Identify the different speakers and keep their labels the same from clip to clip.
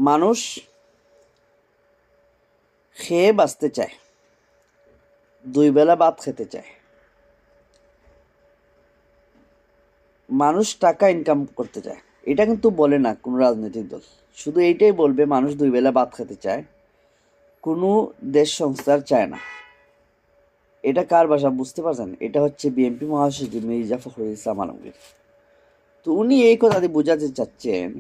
Speaker 1: মানুষ খেয়ে বাঁচতে চায়, দুই বেলা ভাত খেতে চায়, মানুষ টাকা ইনকাম করতে চায়। এটা কিন্তু বলে না কোনো রাজনৈতিক দল, শুধু এইটাই বলবে মানুষ দুই বেলা ভাত খেতে চায়, কোনো দেশ সংস্থার চায় না। এটা কার ভাষা বুঝতে পারছেন? এটা হচ্ছে বিএনপি মহাসচিব মির্জা ফখরুল ইসলাম আলমগীর। তো উনি এই কথাটি বোঝাতে চাচ্ছেন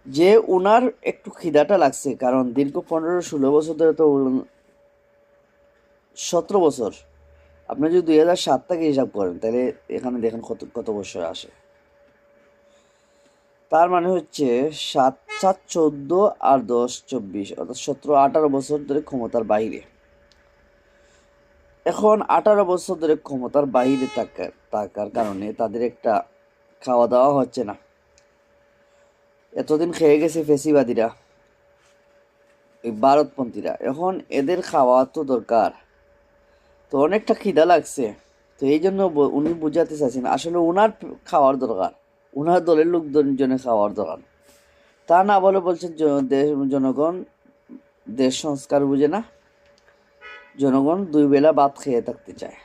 Speaker 1: যে ওনার একটু খিদাটা লাগছে, কারণ দীর্ঘ 15-16 বছর ধরে, তো 17 বছর, আপনি যদি 2007 থেকে হিসাব করেন তাহলে এখানে দেখেন কত কত বছর আসে। তার মানে হচ্ছে 7-7-14 আর 10-24, অর্থাৎ 17-18 বছর ধরে ক্ষমতার বাইরে। এখন 18 বছর ধরে ক্ষমতার বাইরে থাকার কারণে তাদের একটা খাওয়া দাওয়া হচ্ছে না। এতদিন খেয়ে গেছে ফেসিবাদীরা, এই ভারতপন্থীরা, এখন এদের খাওয়া তো দরকার। তো অনেকটা খিদা লাগছে, তো এই জন্য উনি বুঝাতে চাইছেন আসলে ওনার খাওয়ার দরকার, ওনার দলের লোকজনের খাওয়ার দরকার। তা না বলে বলছেন জনগণ দেশ সংস্কার বুঝে না, জনগণ দুই বেলা ভাত খেয়ে থাকতে চায়।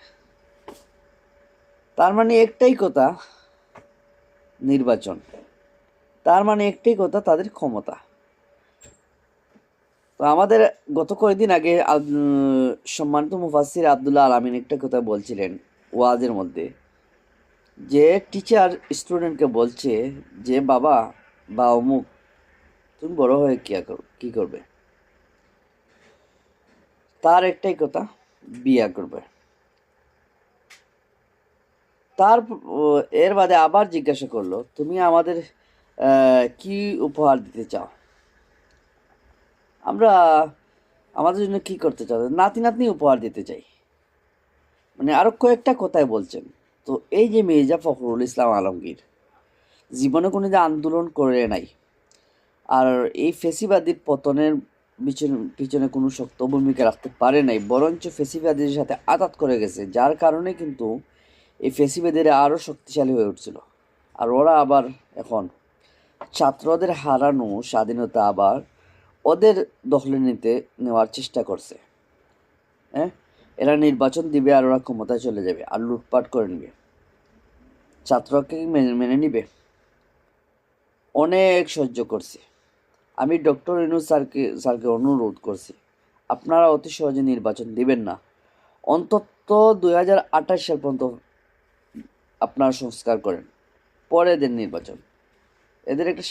Speaker 1: তার মানে একটাই কথা, নির্বাচন। তার মানে একটাই কথা, তাদের ক্ষমতা। তো আমাদের গত কয়েকদিন আগে সম্মানিত মুফাসসির আব্দুল্লাহ আল আমিন একটা কথা বলছিলেন ওয়াজের মধ্যে, যে টিচার স্টুডেন্টকে বলছে যে বাবা বা অমুক, তুমি বড় হয়ে কি করবে? তার একটাই কথা, বিয়া করবে। তার এর বাদে আবার জিজ্ঞাসা করলো, তুমি আমাদের কি উপহার দিতে চাও? আমরা আমাদের জন্য কি করতে চাও? নাতি নাতনি উপহার দিতে চাই। মানে আরো কয়েকটা কথাই বলছেন। তো এই যে মির্জা ফখরুল ইসলাম আলমগীর জীবনে কোনো যে আন্দোলন করে নাই, আর এই ফেসিবাদীর পতনের পিছনে কোনো শক্ত ভূমিকা রাখতে পারে নাই, বরঞ্চ ফেসিবাদীর সাথে আঘাত করে গেছে, যার কারণে কিন্তু এই ফেসিবাদীরা আরও শক্তিশালী হয়ে উঠছিল। আর ওরা আবার এখন ছাত্রদের হারানো স্বাধীনতা আবার ওদের দখলে নেওয়ার চেষ্টা করছে। হ্যাঁ, এরা নির্বাচন দিবে আর ওরা ক্ষমতায় চলে যাবে আর লুটপাট করে নেবে। ছাত্রকে মেনে নিবে? অনেক সহ্য করছে। আমি ডক্টর ইউনূস স্যারকে অনুরোধ করছি, আপনারা অতি সহজে নির্বাচন দিবেন না, অন্তত 2028 সাল পর্যন্ত আপনারা সংস্কার করেন, পরে দেন নির্বাচন। এদের একটা